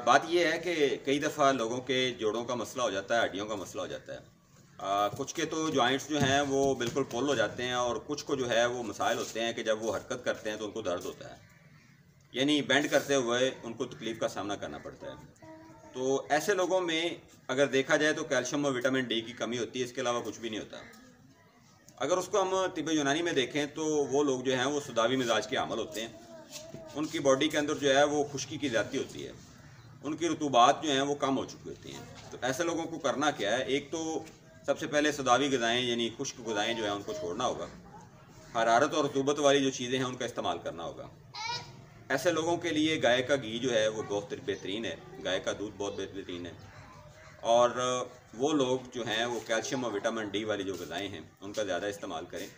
अब बात ये है कि कई दफ़ा लोगों के जोड़ों का मसला हो जाता है, हड्डियों का मसला हो जाता है। कुछ के तो जॉइंट्स जो हैं वो बिल्कुल पुल हो जाते हैं और कुछ को जो है वो मसाइल होते हैं कि जब वो हरकत करते हैं तो उनको दर्द होता है, यानी बेंड करते हुए उनको तकलीफ़ का सामना करना पड़ता है। तो ऐसे लोगों में अगर देखा जाए तो कैल्शियम और विटामिन डी की कमी होती है, इसके अलावा कुछ भी नहीं होता। अगर उसको हम तिब्ब यूनानी में देखें तो वो लोग जो हैं वो सुदावी मिजाज के हामिल होते हैं। उनकी बॉडी के अंदर जो है वो खुश्की की ज़्यादती होती है, उनकी रतूबात जो हैं वो कम हो चुकी होती हैं। तो ऐसे लोगों को करना क्या है, एक तो सबसे पहले सदावी ग़िज़ाएँ यानी खुश्क ग़िज़ाएँ जो हैं उनको छोड़ना होगा। हरारत और रतूबत वाली जो चीज़ें हैं उनका इस्तेमाल करना होगा। ऐसे लोगों के लिए गाय का घी जो है वो बहुत बेहतरीन है, गाय का दूध बहुत बेहतरीन है। और वो लोग जो हैं वो कैल्शियम और विटामिन डी वाली जो ग़िज़ाएँ हैं उनका ज़्यादा इस्तेमाल करें।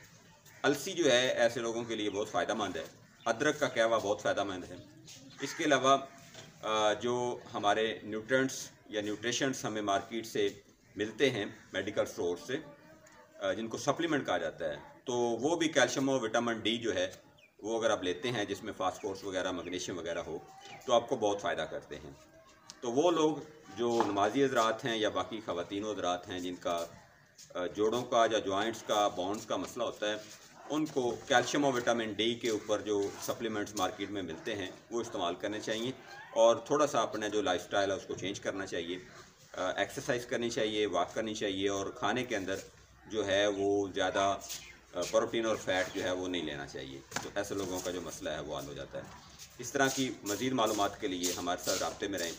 अलसी जो है ऐसे लोगों के लिए बहुत फ़ायदेमंद है। अदरक का कहवा बहुत फ़ायदेमंद है। इसके अलावा जो हमारे न्यूट्रिएंट्स या न्यूट्रिशंस हमें मार्केट से मिलते हैं मेडिकल स्टोर से, जिनको सप्लीमेंट कहा जाता है, तो वो भी कैल्शियम और विटामिन डी जो है वो अगर आप लेते हैं जिसमें फास्फोरस वगैरह मैग्नीशियम वगैरह हो तो आपको बहुत फ़ायदा करते हैं। तो वो लोग जो नमाजी हज़रात हैं या बाकी ख़वातीन हज़रात हैं जिनका जोड़ों का या जॉइंट्स का बोन्स का मसला होता है, उनको कैल्शियम और विटामिन डी के ऊपर जो सप्लीमेंट्स मार्केट में मिलते हैं वो इस्तेमाल करने चाहिए। और थोड़ा सा अपने जो लाइफस्टाइल है उसको चेंज करना चाहिए, एक्सरसाइज करनी चाहिए, वॉक करनी चाहिए और खाने के अंदर जो है वो ज़्यादा प्रोटीन और फैट जो है वो नहीं लेना चाहिए। तो ऐसे लोगों का जो मसला है वो हल हो जाता है। इस तरह की मज़ीद मालूमात के लिए हमारे साथ राब्ते में रहें।